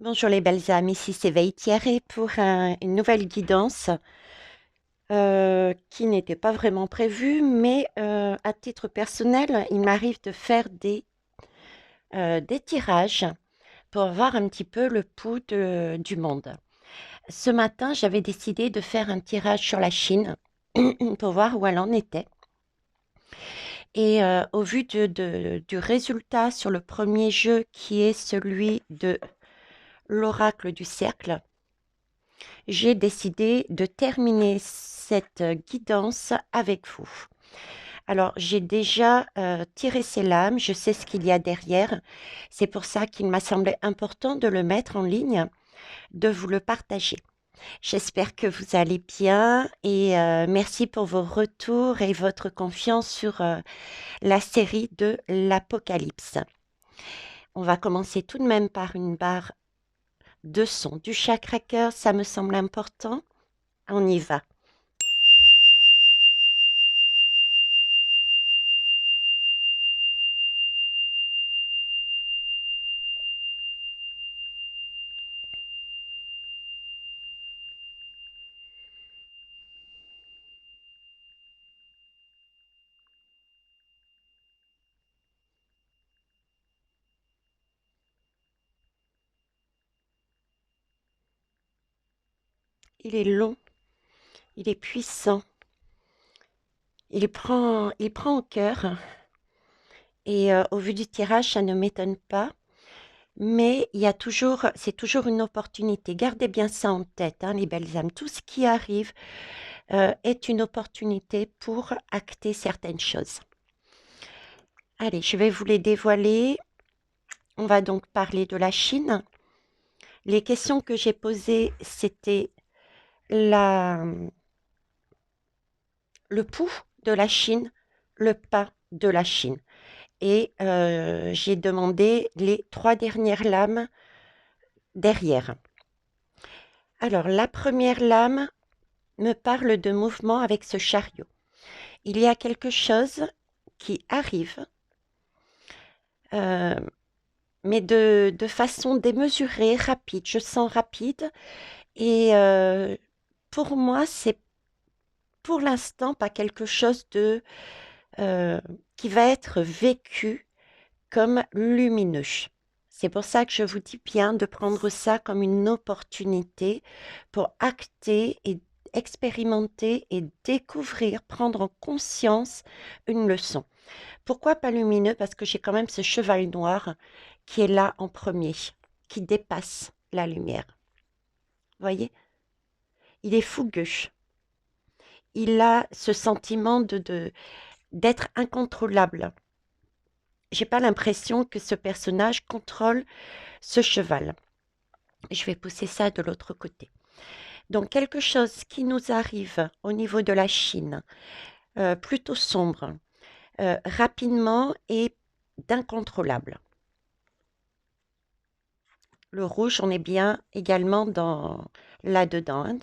Bonjour les belles âmes, ici c'est Thierry pour une nouvelle guidance qui n'était pas vraiment prévue, mais à titre personnel, il m'arrive de faire des tirages pour voir un petit peu le pouls du monde. Ce matin, j'avais décidé de faire un tirage sur la Chine pour voir où elle en était. Et au vu du résultat sur le premier jeu qui est celui de l'oracle du cercle, j'ai décidé de terminer cette guidance avec vous. Alors, j'ai déjà tiré ces lames, je sais ce qu'il y a derrière. C'est pour ça qu'il m'a semblé important de le mettre en ligne, de vous le partager. J'espère que vous allez bien et merci pour vos retours et votre confiance sur la série de l'Apocalypse. On va commencer tout de même par une barre de son du chakra cœur, ça me semble important. On y va. Il est long, il est puissant, il prend au cœur et au vu du tirage, ça ne m'étonne pas. Mais il y a toujours, c'est toujours une opportunité. Gardez bien ça en tête, hein, les belles âmes. Tout ce qui arrive est une opportunité pour acter certaines choses. Allez, je vais vous les dévoiler. On va donc parler de la Chine. Les questions que j'ai posées, c'était la, le pouls de la Chine, le pas de la Chine. Et j'ai demandé les 3 dernières lames derrière. Alors, la première lame me parle de mouvement avec ce chariot. Il y a quelque chose qui arrive, euh, mais de façon démesurée, rapide. Je sens rapide. Et pour moi, c'est pour l'instant pas quelque chose euh, qui va être vécu comme lumineux. C'est pour ça que je vous dis bien de prendre ça comme une opportunité pour acter et expérimenter et découvrir, prendre en conscience une leçon. Pourquoi pas lumineux? Parce que j'ai quand même ce cheval noir qui est là en premier, qui dépasse la lumière. Vous voyez? Il est fougueux. Il a ce sentiment d'être incontrôlable. J'ai pas l'impression que ce personnage contrôle ce cheval. Je vais pousser ça de l'autre côté. Donc quelque chose qui nous arrive au niveau de la Chine, plutôt sombre, rapidement et d'incontrôlable. Le rouge, on est bien également là-dedans, hein,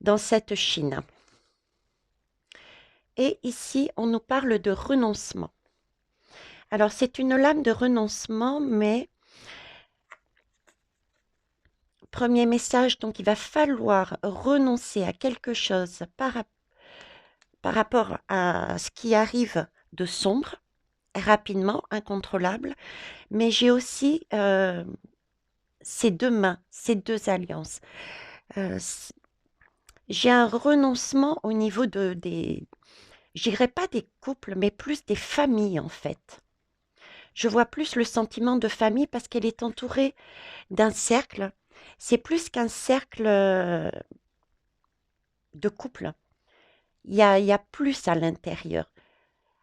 dans cette Chine. Et ici, on nous parle de renoncement. Alors, c'est une lame de renoncement, mais premier message, donc il va falloir renoncer à quelque chose par rapport à ce qui arrive de sombre, rapidement, incontrôlable. Mais j'ai aussi ces deux mains, ces deux alliances. Euh, j'ai un renoncement au niveau je dirais pas des couples, mais plus des familles en fait. Je vois plus le sentiment de famille parce qu'elle est entourée d'un cercle. C'est plus qu'un cercle de couple. Il y a plus à l'intérieur.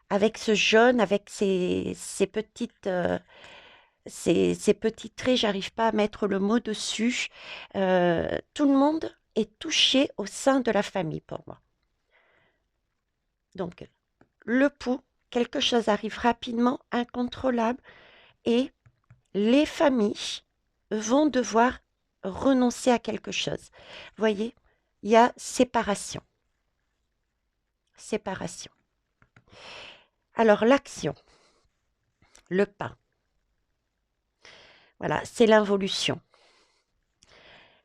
Avec ce jaune, avec ces petites, ces petits traits, j'arrive pas à mettre le mot dessus. Tout le monde est touché au sein de la famille pour moi. Donc, le pouls, quelque chose arrive rapidement, incontrôlable, et les familles vont devoir renoncer à quelque chose. Vous voyez, il y a séparation. Séparation. Alors, l'action, le pas. Voilà, c'est l'involution.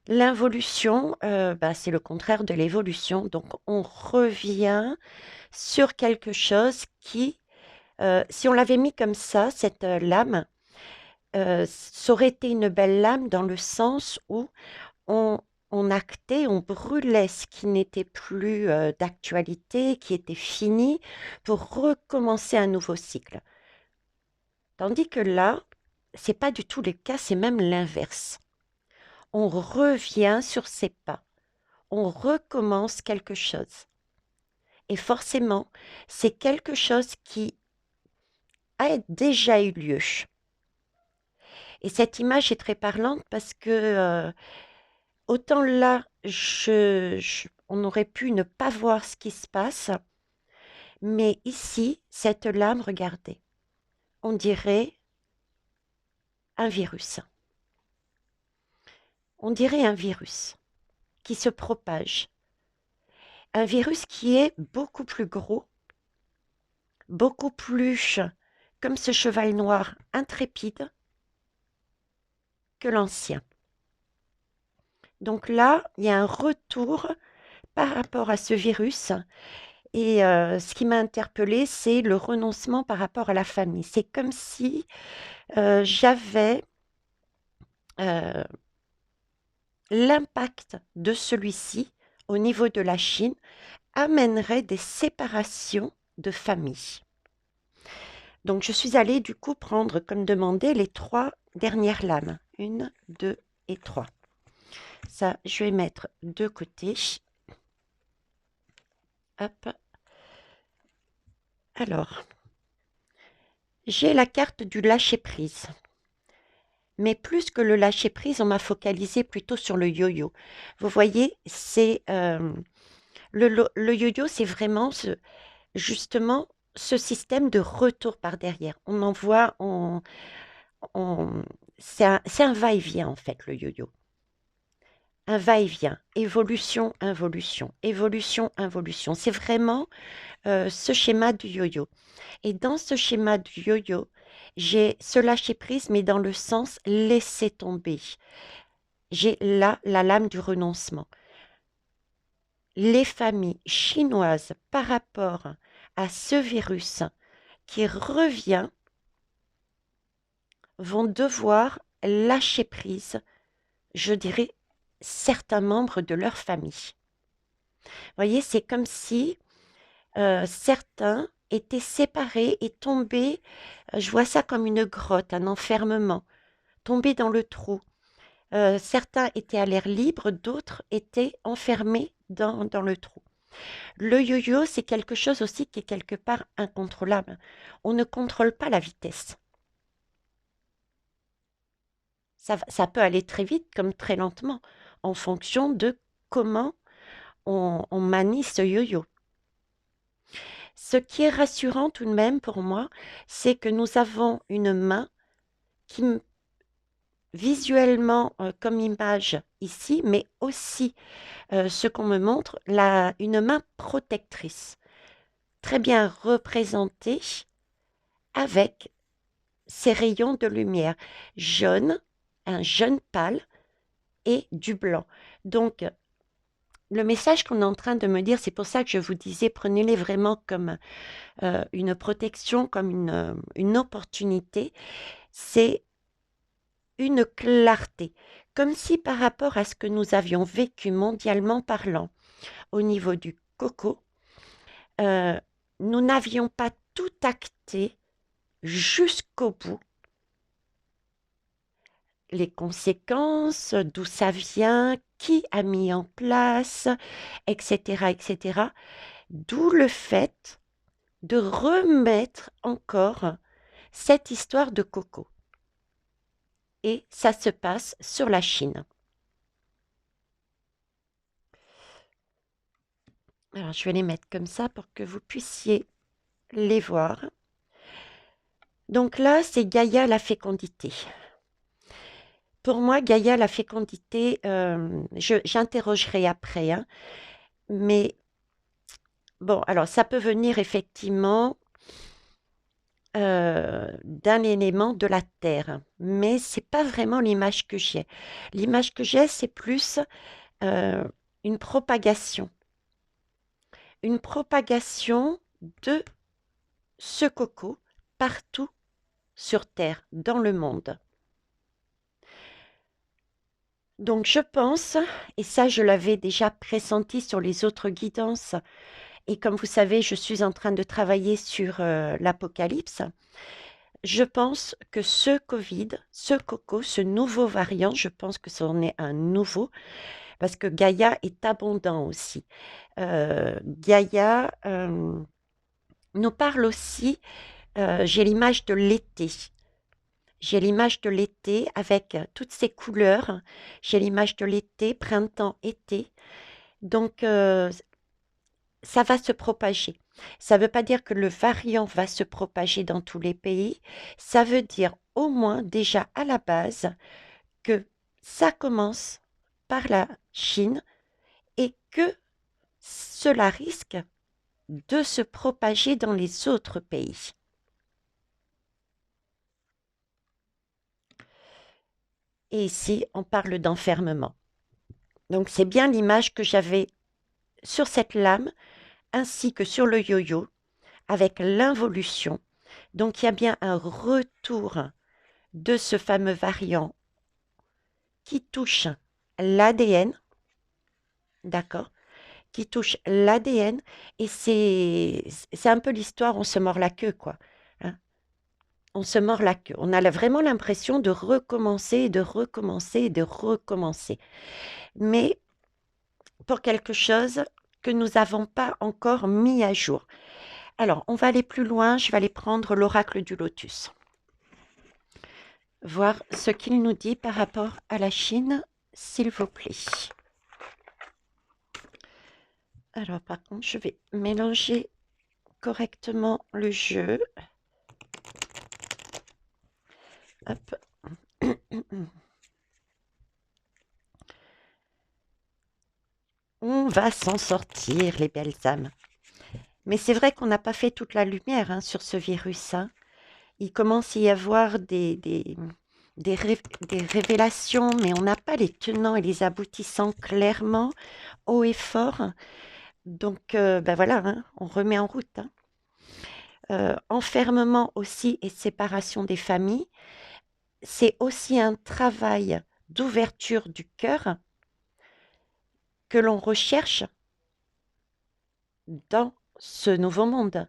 L'involution, c'est le contraire de l'évolution. Donc, on revient sur quelque chose qui, si on l'avait mis comme ça, cette lame, ça aurait été une belle lame dans le sens où on, on actait, on brûlait ce qui n'était plus d'actualité, qui était fini, pour recommencer un nouveau cycle. Tandis que là, c'est pas du tout le cas, c'est même l'inverse. On revient sur ses pas, on recommence quelque chose. Et forcément, c'est quelque chose qui a déjà eu lieu. Et cette image est très parlante parce que autant là, on aurait pu ne pas voir ce qui se passe, mais ici, cette lame, regardez, on dirait un virus. On dirait un virus qui se propage. Un virus qui est beaucoup plus gros, beaucoup plus comme ce cheval noir intrépide que l'ancien. Donc là, il y a un retour par rapport à ce virus. Et ce qui m'a interpellée, c'est le renoncement par rapport à la famille. C'est comme si j'avais euh, l'impact de celui-ci au niveau de la Chine amènerait des séparations de famille. Donc je suis allée du coup prendre comme demandé les 3 dernières lames. 1, 2 et 3. Ça, je vais mettre de côté. Hop. Alors, j'ai la carte du lâcher-prise. Mais plus que le lâcher-prise, on m'a focalisé plutôt sur le yo-yo. Vous voyez, c'est le yo-yo, c'est vraiment justement ce système de retour par derrière. On envoie, on- c'est un va-et-vient en fait, le yo-yo. Un va-et-vient, évolution, involution, évolution, involution. C'est vraiment ce schéma du yo-yo. Et dans ce schéma du yo-yo, j'ai ce lâcher-prise, mais dans le sens laisser tomber. J'ai là la lame du renoncement. Les familles chinoises, par rapport à ce virus qui revient, vont devoir lâcher prise, je dirais, certains membres de leur famille. Vous voyez, c'est comme si certains étaient séparés et tombés, je vois ça comme une grotte, un enfermement, tombés dans le trou. Certains étaient à l'air libre, d'autres étaient enfermés dans le trou. Le yo-yo, c'est quelque chose aussi qui est quelque part incontrôlable. On ne contrôle pas la vitesse. Ça peut aller très vite comme très lentement, en fonction de comment on manie ce yo-yo. Ce qui est rassurant tout de même pour moi, c'est que nous avons une main qui, visuellement, comme image ici, mais aussi ce qu'on me montre, une main protectrice, très bien représentée avec ces rayons de lumière jaune, un jaune pâle et du blanc. Donc, le message qu'on est en train de me dire, c'est pour ça que je vous disais, prenez-les vraiment comme une protection, comme une opportunité, c'est une clarté, comme si par rapport à ce que nous avions vécu mondialement parlant au niveau du coco, euh, nous n'avions pas tout acté jusqu'au bout, les conséquences, d'où ça vient, qui a mis en place, etc., etc. D'où le fait de remettre encore cette histoire de coco. Et ça se passe sur la Chine. Alors, je vais les mettre comme ça pour que vous puissiez les voir. Donc là, c'est Gaïa la fécondité. Pour moi, Gaïa la fécondité, j'interrogerai après, hein, mais bon, alors ça peut venir effectivement d'un élément de la Terre. Mais c'est pas vraiment l'image que j'ai. L'image que j'ai, c'est plus euh, une propagation. Une propagation de ce coco partout sur Terre, dans le monde. Donc je pense, et ça je l'avais déjà pressenti sur les autres guidances, et comme vous savez, je suis en train de travailler sur l'Apocalypse, je pense que ce Covid, ce coco, ce nouveau variant, je pense que c'en est un nouveau, parce que Gaïa est abondant aussi. Gaïa nous parle aussi, j'ai l'image de l'été. J'ai l'image de l'été avec toutes ces couleurs. J'ai l'image de l'été, printemps, été. Donc, ça va se propager. Ça ne veut pas dire que le variant va se propager dans tous les pays. Ça veut dire au moins déjà à la base que ça commence par la Chine et que cela risque de se propager dans les autres pays. Et ici, on parle d'enfermement. Donc, c'est bien l'image que j'avais sur cette lame ainsi que sur le yo-yo avec l'involution. Donc, il y a bien un retour de ce fameux variant qui touche l'ADN, d'accord? Qui touche l'ADN et c'est un peu l'histoire, on se mord la queue, quoi. Hein. On se mord la queue. On a vraiment l'impression de recommencer, de recommencer, de recommencer. Mais pour quelque chose que nous n'avons pas encore mis à jour. Alors, on va aller plus loin. Je vais aller prendre l'oracle du lotus. Voir ce qu'il nous dit par rapport à la Chine, s'il vous plaît. Alors, par contre, je vais mélanger correctement le jeu. Hop. On va s'en sortir, les belles âmes. Mais c'est vrai qu'on n'a pas fait toute la lumière sur ce virus. Il commence à y avoir des révélations, mais on n'a pas les tenants et les aboutissants clairement, haut et fort. Donc, ben voilà, on remet en route. Enfermement aussi et séparation des familles, c'est aussi un travail d'ouverture du cœur que l'on recherche dans ce nouveau monde.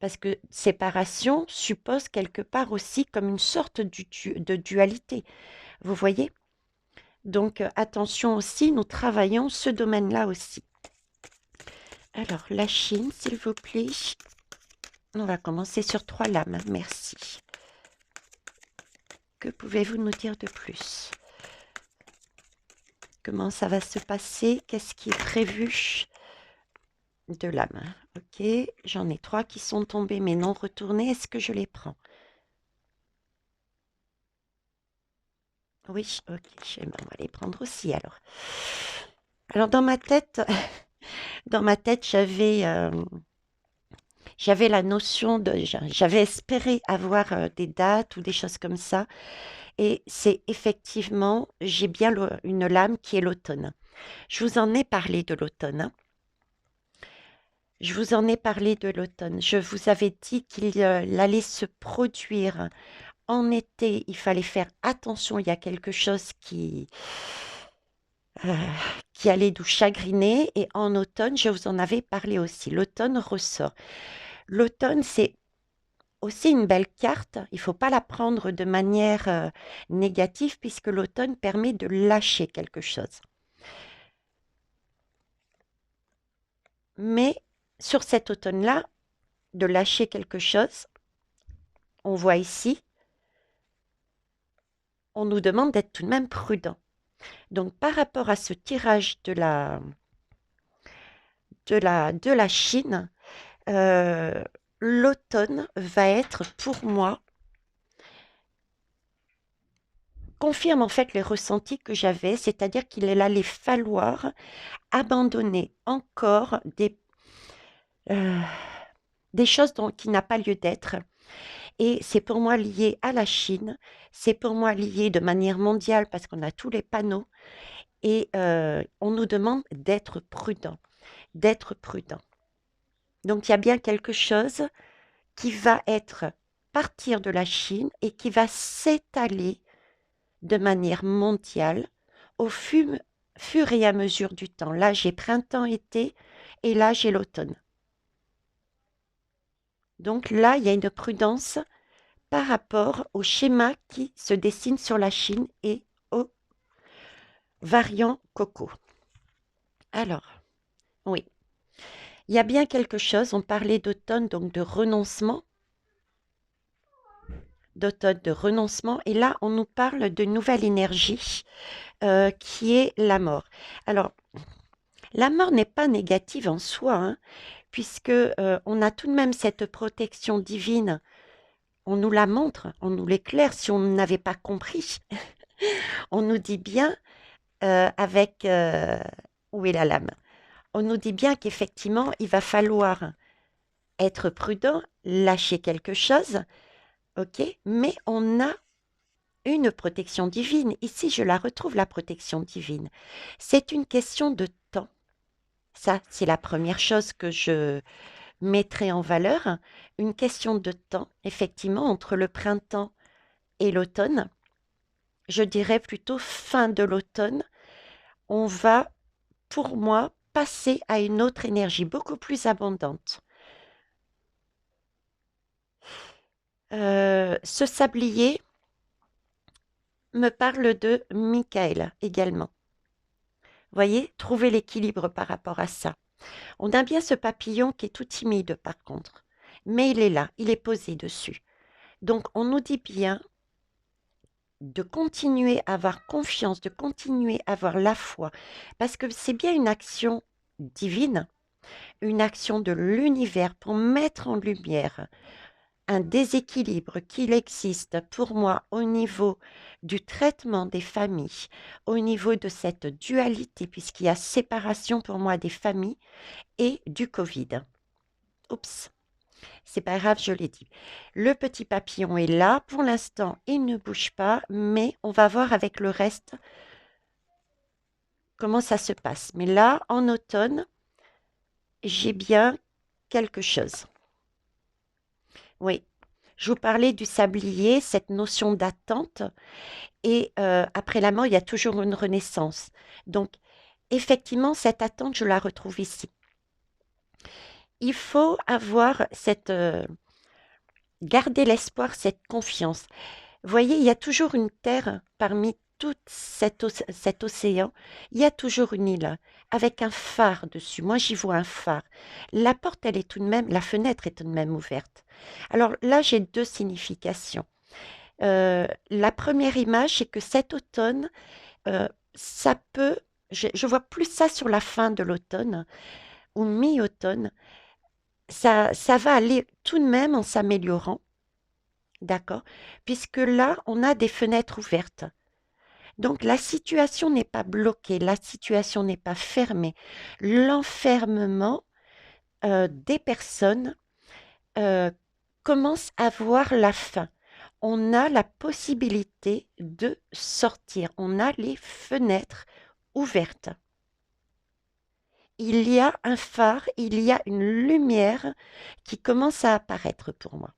Parce que séparation suppose quelque part aussi comme une sorte de dualité. Vous voyez? Donc attention aussi, nous travaillons ce domaine-là aussi. Alors, la Chine, s'il vous plaît. On va commencer sur 3 lames. Merci. Que pouvez-vous nous dire de plus? Comment ça va se passer? Qu'est-ce qui est prévu? De lames. Ok, j'en ai 3 qui sont tombés mais non retournés. Est-ce que je les prends? Oui, ok. Eh ben, on va les prendre aussi alors. Alors dans ma tête, j'avais la notion j'avais espéré avoir des dates ou des choses comme ça. Et c'est effectivement, j'ai bien une lame qui est l'automne. Je vous en ai parlé de l'automne. Je vous en ai parlé de l'automne. Je vous avais dit qu'il allait se produire en été. Il fallait faire attention. Il y a quelque chose euh, qui allait nous chagriner. Et en automne, je vous en avais parlé aussi. L'automne ressort. L'automne, c'est aussi une belle carte. Il ne faut pas la prendre de manière négative puisque l'automne permet de lâcher quelque chose. Mais sur cet automne-là, de lâcher quelque chose, on voit ici, on nous demande d'être tout de même prudent. Donc par rapport à ce tirage de la Chine, l'automne va être pour moi, confirme en fait les ressentis que j'avais, c'est-à-dire qu'il allait falloir abandonner encore euh, des choses qui n'a pas lieu d'être. Et c'est pour moi lié à la Chine, c'est pour moi lié de manière mondiale parce qu'on a tous les panneaux et on nous demande d'être prudent, d'être prudent. Donc il y a bien quelque chose qui va être partir de la Chine et qui va s'étaler de manière mondiale au fur et à mesure du temps. Là, j'ai printemps-été et là, j'ai l'automne. Donc là, il y a une prudence par rapport au schéma qui se dessine sur la Chine et aux variants coco. Alors, oui, il y a bien quelque chose, on parlait d'automne, donc d'automne, de renoncement, et là, on nous parle de nouvelle énergie qui est la mort. Alors, la mort n'est pas négative en soi, hein, puisque on a tout de même cette protection divine. On nous la montre, on nous l'éclaire. Si on n'avait pas compris, on nous dit bien avec où est la lame? On nous dit bien qu'effectivement, il va falloir être prudent, lâcher quelque chose, ok? Mais on a une protection divine. Ici, je la retrouve, la protection divine. C'est une question de temps. Ça, c'est la première chose que je mettrai en valeur. Une question de temps, effectivement, entre le printemps et l'automne. Je dirais plutôt fin de l'automne. On va, pour moi, passer à une autre énergie beaucoup plus abondante. Ce sablier me parle de Michael également. Voyez, trouver l'équilibre par rapport à ça. On a bien ce papillon qui est tout timide par contre, mais il est là, il est posé dessus. Donc on nous dit bien de continuer à avoir confiance, de continuer à avoir la foi, parce que c'est bien une action divine, une action de l'univers pour mettre en lumière un déséquilibre qu'il existe pour moi au niveau du traitement des familles, au niveau de cette dualité, puisqu'il y a séparation pour moi des familles et du Covid. Oups, c'est pas grave, je l'ai dit. Le petit papillon est là. Pour l'instant, il ne bouge pas, mais on va voir avec le reste comment ça se passe. Mais là, en automne, j'ai bien quelque chose. Oui, je vous parlais du sablier, cette notion d'attente. Et après la mort, il y a toujours une renaissance. Donc, effectivement, cette attente, je la retrouve ici. Il faut avoir garder l'espoir, cette confiance. Vous voyez, il y a toujours une terre parmi tout cet océan. Il y a toujours une île avec un phare dessus. Moi, j'y vois un phare. La porte, elle est tout de même, la fenêtre est tout de même ouverte. Alors là, j'ai deux significations. La première image, c'est que cet automne, ça peut, je vois plus ça sur la fin de l'automne ou mi-automne. Ça va aller tout de même en s'améliorant, d'accord? Puisque là, on a des fenêtres ouvertes. Donc la situation n'est pas bloquée, la situation n'est pas fermée. L'enfermement des personnes euh, commence à voir la fin. On a la possibilité de sortir, on a les fenêtres ouvertes. Il y a un phare, il y a une lumière qui commence à apparaître pour moi.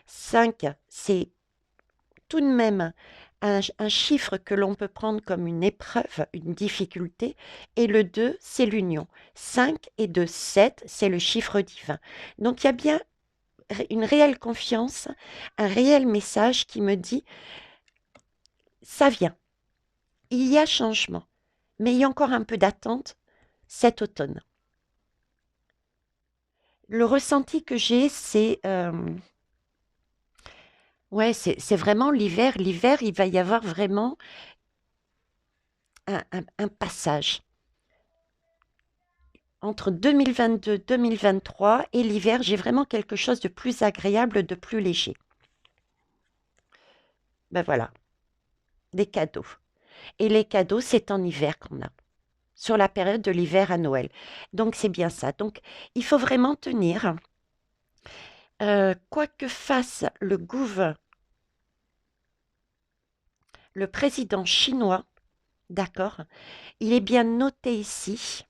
5, c'est tout de même un chiffre que l'on peut prendre comme une épreuve, une difficulté, et le 2, c'est l'union. 5 et 2, 7, c'est le chiffre divin. Donc il y a bien une réelle confiance, un réel message qui me dit, ça vient, il y a changement, mais il y a encore un peu d'attente cet automne. Le ressenti que j'ai, c'est ouais, c'est vraiment l'hiver. L'hiver, il va y avoir vraiment un passage entre 2022-2023 et l'hiver. J'ai vraiment quelque chose de plus agréable, de plus léger. Ben voilà, des cadeaux. Et les cadeaux, c'est en hiver qu'on a, sur la période de l'hiver à Noël. Donc c'est bien ça. Donc il faut vraiment tenir. Quoi que fasse le président chinois, d'accord, il est bien noté ici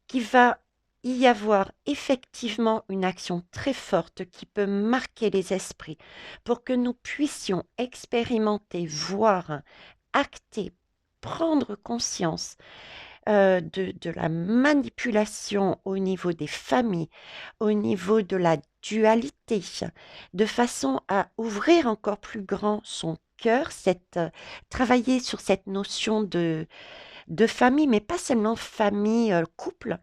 qu'il va y avoir effectivement une action très forte qui peut marquer les esprits pour que nous puissions expérimenter, voir, acter, prendre conscience de la manipulation au niveau des familles, au niveau de la dualité, de façon à ouvrir encore plus grand son cœur, travailler sur cette notion de famille, mais pas seulement famille, couple,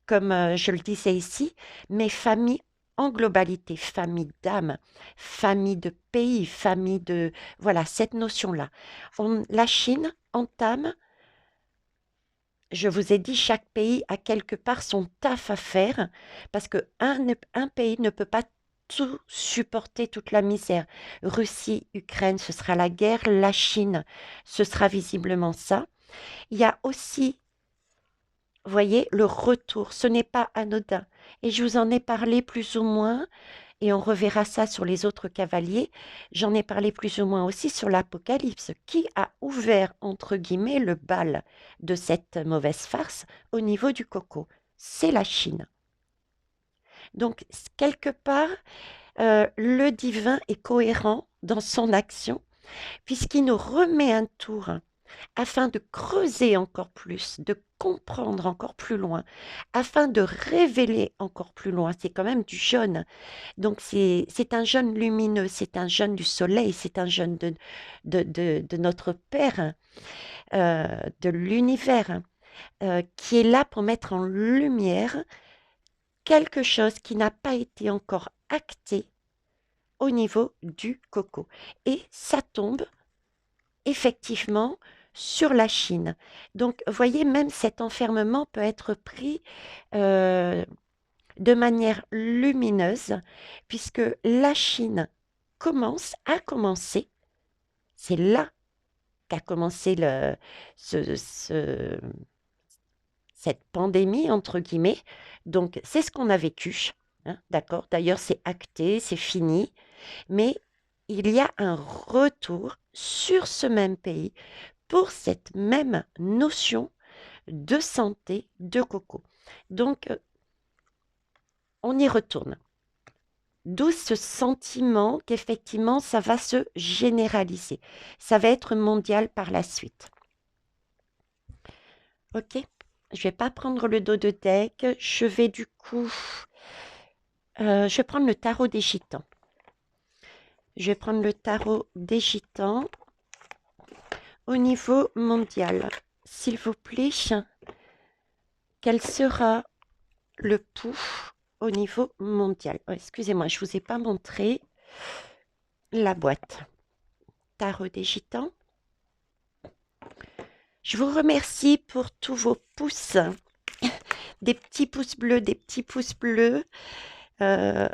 comme je le disais ici, mais famille en globalité, famille d'âme, famille de pays, famille de... Voilà, cette notion-là. La Chine entame, je vous ai dit, chaque pays a quelque part son taf à faire, parce qu'un pays ne peut pas tout supporter, toute la misère. Russie, Ukraine, ce sera la guerre, la Chine, ce sera visiblement ça. Il y a aussi, vous voyez, le retour, ce n'est pas anodin. Et je vous en ai parlé plus ou moins, et on reverra ça sur les autres cavaliers. J'en ai parlé plus ou moins aussi sur l'Apocalypse. Qui a ouvert, entre guillemets, le bal de cette mauvaise farce au niveau du coco? C'est la Chine. Donc, quelque part, le divin est cohérent dans son action, puisqu'il nous remet un tour afin de creuser encore plus, de comprendre encore plus loin, afin de révéler encore plus loin. C'est quand même du jaune. Donc c'est un jaune lumineux, c'est un jaune du soleil, c'est un jaune de notre Père, de l'univers, qui est là pour mettre en lumière quelque chose qui n'a pas été encore acté au niveau du coco. Et ça tombe effectivement sur la Chine. Donc, vous voyez, même cet enfermement peut être pris de manière lumineuse, puisque la Chine a commencé, c'est là qu'a commencé ce, ce- cette pandémie, entre guillemets. Donc, c'est ce qu'on a vécu, hein, d'accord? D'ailleurs, c'est acté, c'est fini, mais il y a un retour sur ce même pays pour cette même notion de santé de coco. Donc, on y retourne. D'où ce sentiment qu'effectivement, ça va se généraliser. Ça va être mondial par la suite. Ok? Je vais pas prendre le dos de deck. Je vais du coup... je vais prendre le tarot des gitans. Je vais prendre le tarot des gitans au niveau mondial. S'il vous plaît, quel sera le pouls au niveau mondial? Oh, excusez-moi, je ne vous ai pas montré la boîte. Tarot des gitans. Je vous remercie pour tous vos pouces, des petits pouces bleus, des petits pouces bleus, euh,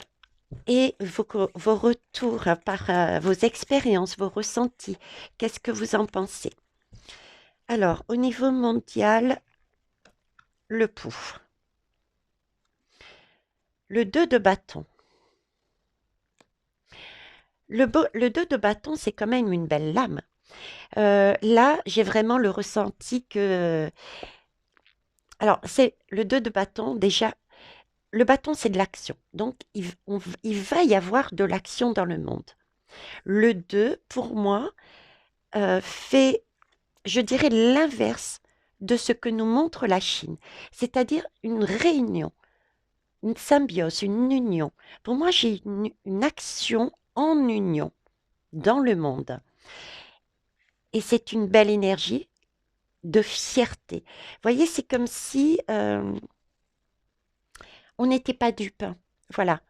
et vos retours par vos expériences, vos ressentis. Qu'est-ce que vous en pensez? Alors, au niveau mondial, le pouls. Le 2 de bâton. Le 2 de bâton, c'est quand même une belle lame. Là, j'ai vraiment le ressenti que... Alors, c'est le 2 de bâton, déjà, le bâton, c'est de l'action. Donc, il va y avoir de l'action dans le monde. Le 2, pour moi, fait, je dirais, l'inverse de ce que nous montre la Chine, c'est-à-dire une réunion, une symbiose, une union. Pour moi, j'ai une action en union dans le monde. Et c'est une belle énergie de fierté. Vous voyez, c'est comme si on n'était pas dupes. Voilà.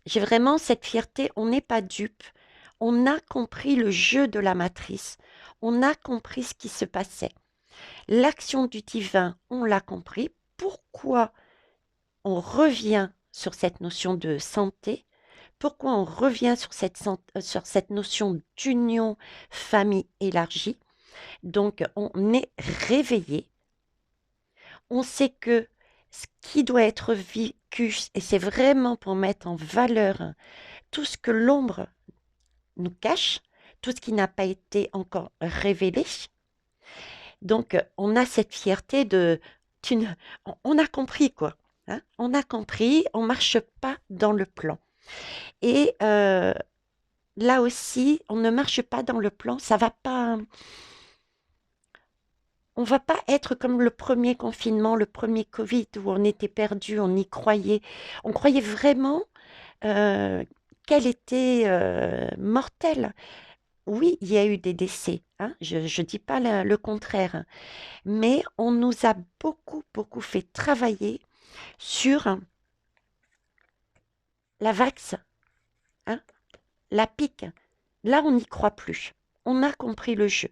J'ai vraiment cette fierté, on n'est pas dupes. On a compris le jeu de la matrice. On a compris ce qui se passait. L'action du divin, on l'a compris. Pourquoi on revient sur cette notion de santé? Pourquoi on revient sur cette notion d'union, famille élargie? Donc, on est réveillé. On sait que ce qui doit être focus et c'est vraiment pour mettre en valeur tout ce que l'ombre nous cache, tout ce qui n'a pas été encore révélé. Donc, on a cette fierté de... on a compris quoi. Hein, on a compris, on marche pas dans le plan. Et là aussi, on ne marche pas dans le plan, ça va pas... On va pas être comme le premier confinement, le premier Covid où on était perdu, on y croyait. On croyait vraiment euh, qu'elle était mortelle. Oui, il y a eu des décès, hein, je ne dis pas le contraire, mais on nous a beaucoup, beaucoup fait travailler sur la vax, hein, la pique. Là, on n'y croit plus. On a compris le jeu.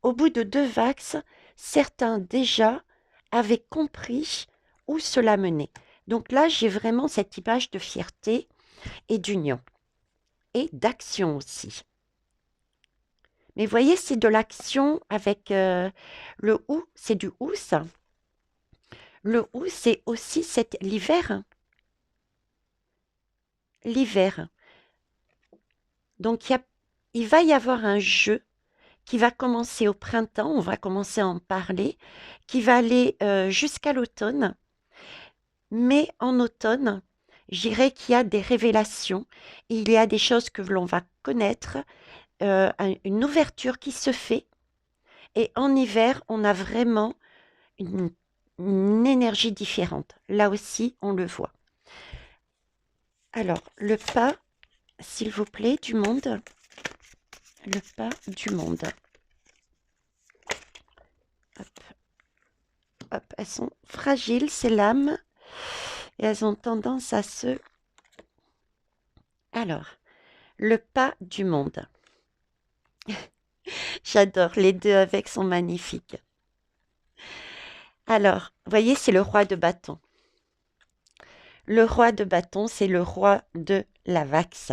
Au bout de 2 vax, certains déjà avaient compris où cela menait. Donc là, j'ai vraiment cette image de fierté et d'union et d'action aussi. Mais vous voyez, c'est de l'action avec le ou, c'est du ou ça. Le ou, c'est aussi l'hiver. L'hiver. Donc il va y avoir un jeu qui va commencer au printemps, on va commencer à en parler, qui va aller jusqu'à l'automne. Mais en automne, je dirais qu'il y a des révélations, il y a des choses que l'on va connaître, une ouverture qui se fait. Et en hiver, on a vraiment une, une énergie différente. Là aussi, on le voit. Alors, le pas, s'il vous plaît, du monde. Le pas du monde. Hop, hop, elles sont fragiles, ces lames, et elles ont tendance à se... Alors, le pas du monde. J'adore, les deux avec sont magnifiques. Alors, vous voyez, c'est le roi de bâton. Le roi de bâton, c'est le roi de la Vax.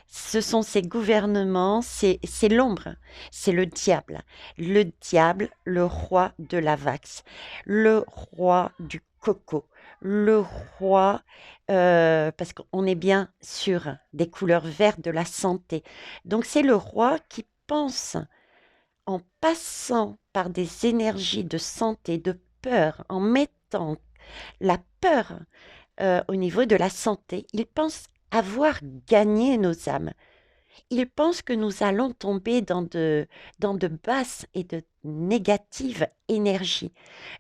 Ce sont ces gouvernements, c'est l'ombre, c'est le diable. Le diable, le roi de la Vax, le roi du coco, le roi, parce qu'on est bien sur des couleurs vertes de la santé. Donc c'est le roi qui pense en passant par des énergies de santé, de peur, en mettant la peur au niveau de la santé, il pense avoir gagné nos âmes. Il pense que nous allons tomber dans de basses et de négatives énergies,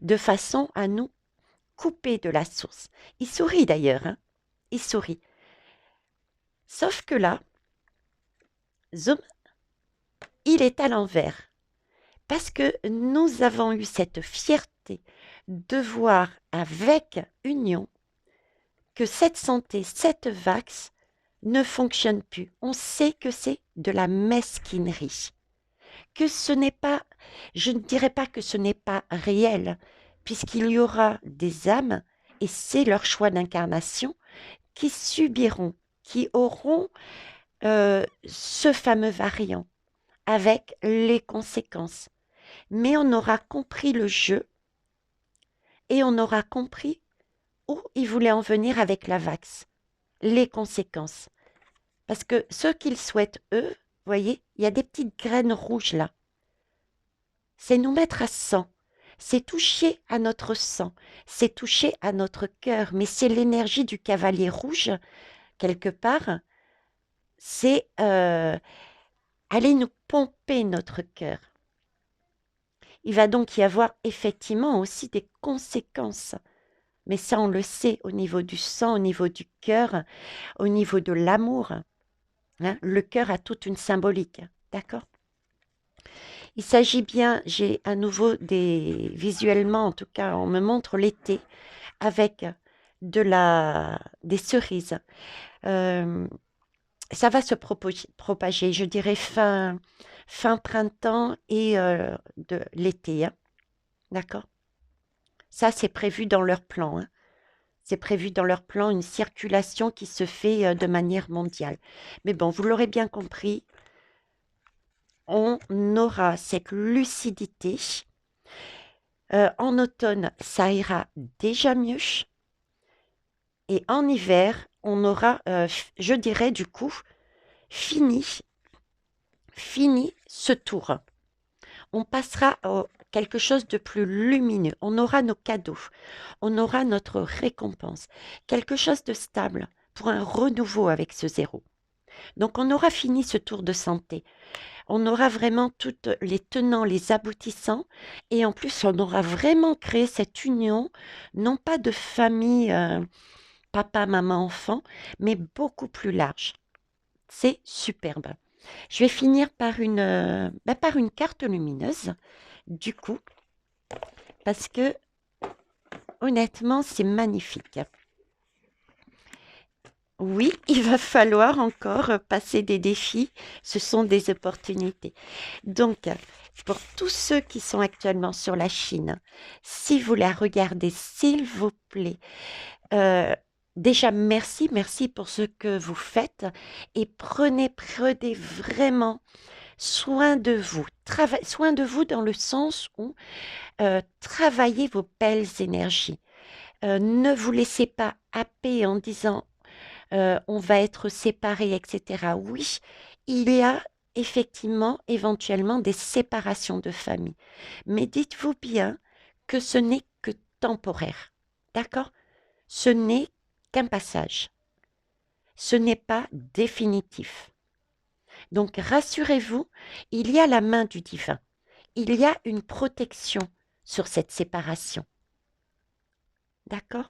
de façon à nous couper de la source. Il sourit d'ailleurs, hein, il sourit. Sauf que là, zoom, il est à l'envers. Parce que nous avons eu cette fierté de voir avec union que cette santé, cette vax ne fonctionne plus. On sait que c'est de la mesquinerie, que ce n'est pas, je ne dirais pas que ce n'est pas réel, puisqu'il y aura des âmes, et c'est leur choix d'incarnation, qui subiront, qui auront ce fameux variant, avec les conséquences. Mais on aura compris le jeu, et on aura compris où ils voulaient en venir avec la vax, les conséquences. Parce que ce qu'ils souhaitent, eux, vous voyez, il y a des petites graines rouges là. C'est nous mettre à sang. C'est toucher à notre sang. C'est toucher à notre cœur. Mais c'est l'énergie du cavalier rouge, quelque part. C'est aller nous pomper notre cœur. Il va donc y avoir effectivement aussi des conséquences. Mais ça, on le sait au niveau du sang, au niveau du cœur, au niveau de l'amour. Hein, le cœur a toute une symbolique. D'accord? Il s'agit bien, j'ai à nouveau visuellement en tout cas, on me montre l'été avec des cerises. Euh, ça va se propager, je dirais fin printemps et de l'été. Hein. D'accord? Ça, c'est prévu dans leur plan. Hein. C'est prévu dans leur plan une circulation qui se fait de manière mondiale. Mais bon, vous l'aurez bien compris, on aura cette lucidité. En automne, ça ira déjà mieux. Et en hiver, on aura, je dirais du coup, fini, fini ce tour. On passera à quelque chose de plus lumineux. On aura nos cadeaux, on aura notre récompense, quelque chose de stable pour un renouveau avec ce zéro. Donc on aura fini ce tour de santé. On aura vraiment toutes les tenants, les aboutissants, et en plus on aura vraiment créé cette union, non pas de famille, papa, maman, enfant, mais beaucoup plus large. C'est superbe. Je vais finir par une carte lumineuse, du coup, parce que honnêtement, c'est magnifique. Oui, il va falloir encore passer des défis. Ce sont des opportunités. Donc, pour tous ceux qui sont actuellement sur la Chine, si vous la regardez, s'il vous plaît, euh, déjà merci, merci pour ce que vous faites et prenez vraiment soin de vous. Soin de vous dans le sens où travaillez vos belles énergies. Ne vous laissez pas happer en disant on va être séparés, etc. Oui, il y a effectivement éventuellement des séparations de famille. Mais dites-vous bien que ce n'est que temporaire. D'accord? Ce n'est qu'un passage. Ce n'est pas définitif. Donc rassurez-vous, il y a la main du divin. Il y a une protection sur cette séparation. D'accord?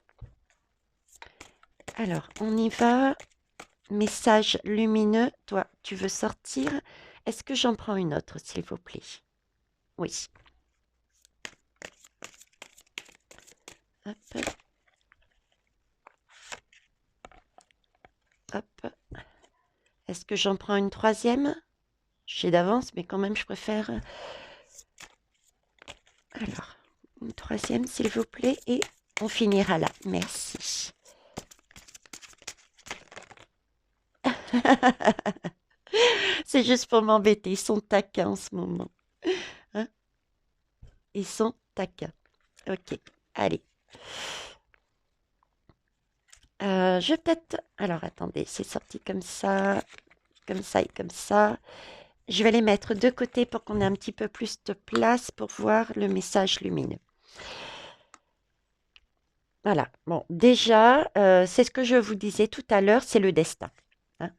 Alors, on y va. Message lumineux, toi, tu veux sortir? Est-ce que j'en prends une autre, s'il vous plaît? Oui. Hop, hop. Est-ce que j'en prends une troisième? Je sais d'avance, mais quand même, je préfère. Alors, une troisième, s'il vous plaît, et on finira là. Merci. C'est juste pour m'embêter. Ils sont taquins en ce moment. Hein? Ils sont taquins. Ok, allez. Je vais peut-être... Alors, attendez, c'est sorti comme ça et comme ça. Je vais les mettre de côté pour qu'on ait un petit peu plus de place pour voir le message lumineux. Voilà. Bon, déjà, c'est ce que je vous disais tout à l'heure, c'est le destin. Hein.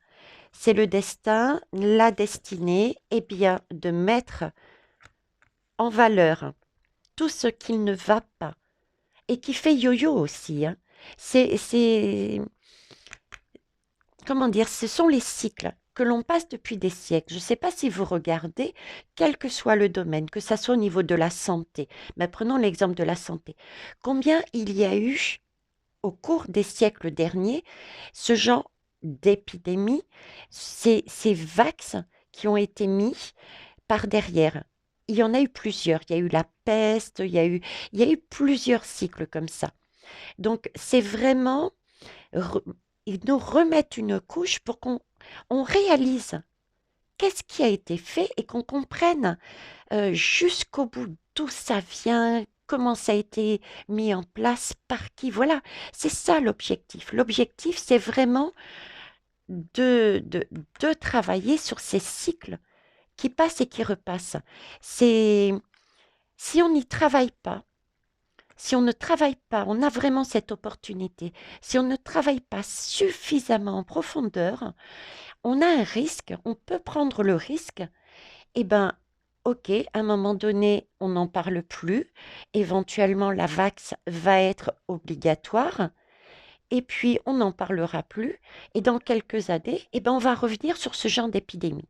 C'est le destin, la destinée, et bien de mettre en valeur tout ce qui ne va pas et qui fait yo-yo aussi. Hein. C'est, comment dire, ce sont les cycles que l'on passe depuis des siècles. Je ne sais pas si vous regardez, quel que soit le domaine, que ça soit au niveau de la santé, mais prenons l'exemple de la santé. Combien il y a eu au cours des siècles derniers ce genre d'épidémie, ces vax qui ont été mis par derrière. Il y en a eu plusieurs. Il y a eu la peste, il y a eu plusieurs cycles comme ça. Donc, c'est vraiment ils nous remettent une couche pour qu'on réalise qu'est-ce qui a été fait et qu'on comprenne jusqu'au bout d'où ça vient, comment ça a été mis en place, par qui. Voilà, c'est ça l'objectif. L'objectif, c'est vraiment de, de, de travailler sur ces cycles qui passent et qui repassent. C'est, si on n'y travaille pas, si on ne travaille pas, on a vraiment cette opportunité. Si on ne travaille pas suffisamment en profondeur, on a un risque, on peut prendre le risque, eh ben, ok, à un moment donné, on n'en parle plus. Éventuellement, la vax va être obligatoire. Et puis, on n'en parlera plus. Et dans quelques années, eh ben, on va revenir sur ce genre d'épidémie.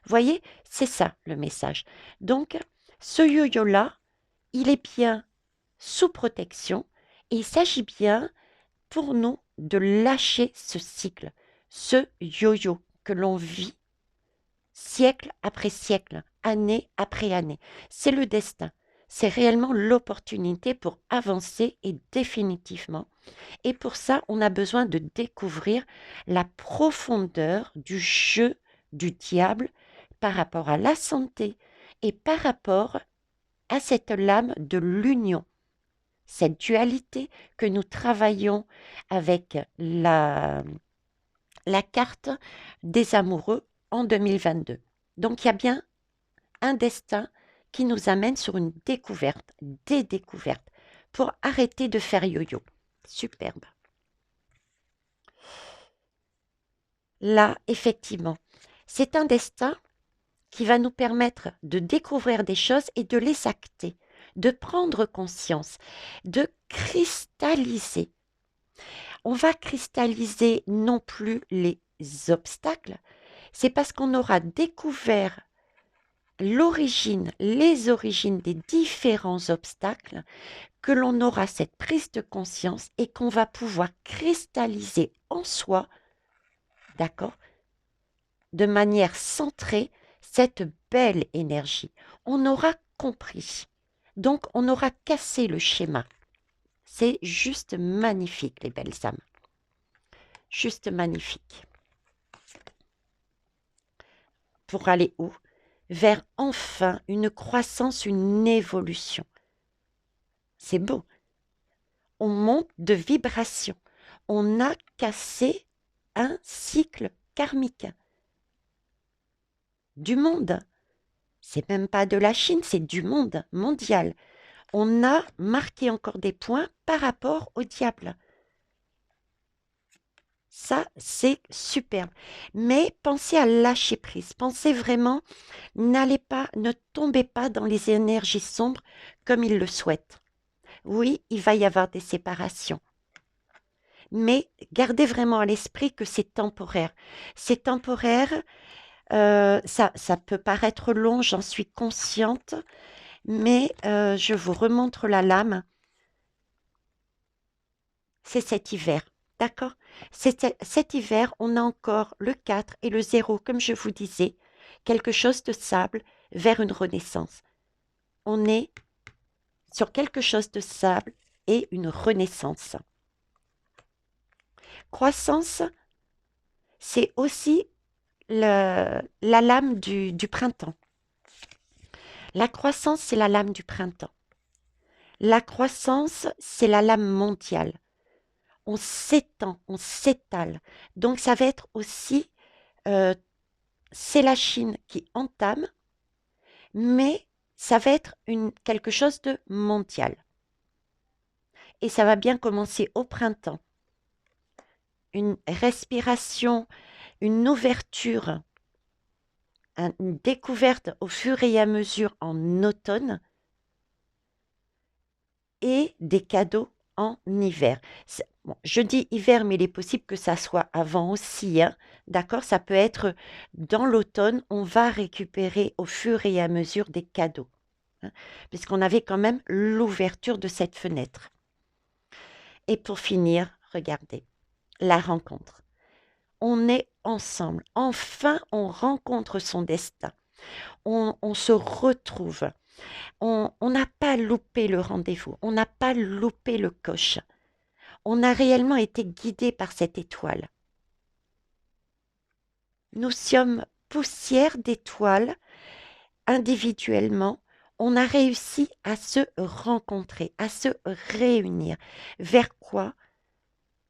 Vous voyez, c'est ça le message. Donc, ce yo-yo-là, il est bien sous protection et il s'agit bien pour nous de lâcher ce cycle, ce yo-yo que l'on vit siècle après siècle, année après année. C'est le destin. C'est réellement l'opportunité pour avancer et définitivement. Et pour ça, on a besoin de découvrir la profondeur du jeu du diable par rapport à la santé et par rapport à cette lame de l'union. cette dualité que nous travaillons avec la carte des amoureux en 2022. Donc il y a bien un destin qui nous amène sur une découverte, des découvertes, pour arrêter de faire yo-yo. Superbe. Là, effectivement, c'est un destin qui va nous permettre de découvrir des choses et de les acter, de prendre conscience, de cristalliser. On va cristalliser non plus les obstacles, c'est parce qu'on aura découvert l'origine, les origines des différents obstacles que l'on aura cette prise de conscience et qu'on va pouvoir cristalliser en soi, d'accord, de manière centrée, cette belle énergie. On aura compris. Donc, on aura cassé le schéma. C'est juste magnifique, les belles âmes. Juste magnifique. Pour aller où? Vers enfin une croissance, une évolution. C'est beau. On monte de vibration. On a cassé un cycle karmique du monde. C'est même pas de la Chine, c'est du monde mondial. On a marqué encore des points par rapport au diable. Ça, c'est superbe. Mais pensez à lâcher prise. Pensez vraiment, n'allez pas, ne tombez pas dans les énergies sombres comme ils le souhaitent. Oui, il va y avoir des séparations. Mais gardez vraiment à l'esprit que c'est temporaire. C'est temporaire, ça peut paraître long, j'en suis consciente, mais je vous remontre la lame. C'est cet hiver, d'accord? Cet hiver, on a encore le 4 et le 0, comme je vous disais, quelque chose de sable vers une renaissance. On est sur quelque chose de sable et une renaissance. Croissance, c'est aussi la lame du printemps. La croissance, c'est la lame du printemps. La croissance, c'est la lame mondiale. On s'étend, on s'étale. Donc ça va être aussi, c'est la Chine qui entame, mais ça va être quelque chose de mondial. Et ça va bien commencer au printemps. Une respiration, une ouverture, une découverte au fur et à mesure en automne et des cadeaux en hiver. Bon, je dis hiver, mais il est possible que ça soit avant aussi, hein. D'accord? Ça peut être dans l'automne, on va récupérer au fur et à mesure des cadeaux, hein, puisqu'on avait quand même l'ouverture de cette fenêtre. Et pour finir, regardez, la rencontre. On est ensemble. Enfin, on rencontre son destin. On se retrouve. On n'a pas loupé le rendez-vous. On n'a pas loupé le coche. On a réellement été guidé par cette étoile. Nous sommes poussière d'étoiles individuellement. On a réussi à se rencontrer, à se réunir. Vers quoi?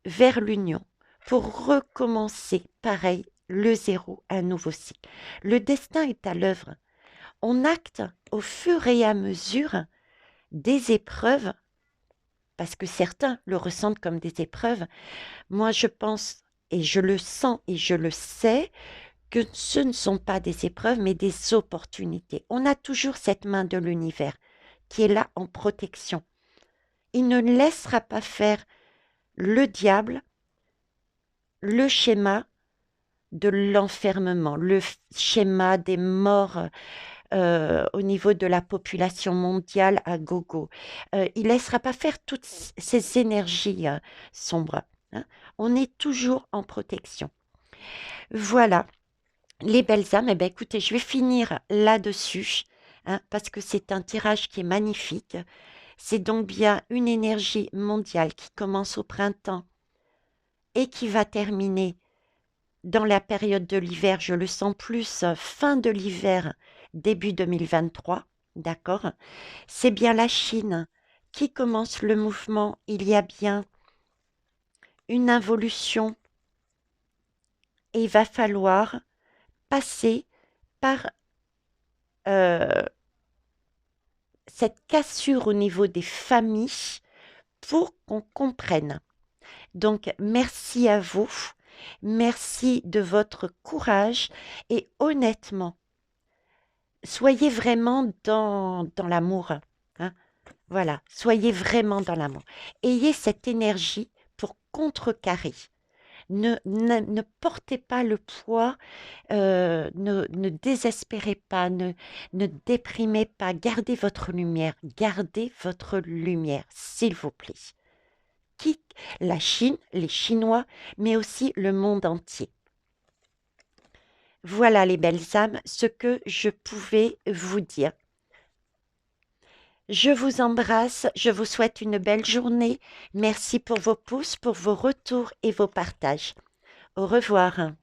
Vers l'union. Pour recommencer, pareil, le zéro, un nouveau cycle. Le destin est à l'œuvre. On acte au fur et à mesure des épreuves, parce que certains le ressentent comme des épreuves. Moi, je pense, et je le sens et je le sais, que ce ne sont pas des épreuves, mais des opportunités. On a toujours cette main de l'univers qui est là en protection. Il ne laissera pas faire le diable, le schéma de l'enfermement, le schéma des morts au niveau de la population mondiale à gogo. Il ne laissera pas faire toutes ces énergies sombres, hein. On est toujours en protection. Voilà, les belles âmes. Eh bien, écoutez, je vais finir là-dessus, hein, parce que c'est un tirage qui est magnifique. C'est donc bien une énergie mondiale qui commence au printemps et qui va terminer dans la période de l'hiver. Je le sens plus fin de l'hiver, début 2023, d'accord? C'est bien la Chine qui commence le mouvement, il y a bien une involution et il va falloir passer par euh, cette cassure au niveau des familles pour qu'on comprenne. Donc, merci à vous, merci de votre courage et honnêtement, soyez vraiment dans l'amour. Hein. Voilà, soyez vraiment dans l'amour. Ayez cette énergie pour contrecarrer. Ne portez pas le poids, ne désespérez pas, ne déprimez pas. Gardez votre lumière, s'il vous plaît. Qui, la Chine, les Chinois, mais aussi le monde entier. Voilà les belles âmes, ce que je pouvais vous dire. Je vous embrasse, je vous souhaite une belle journée. Merci pour vos pouces, pour vos retours et vos partages. Au revoir.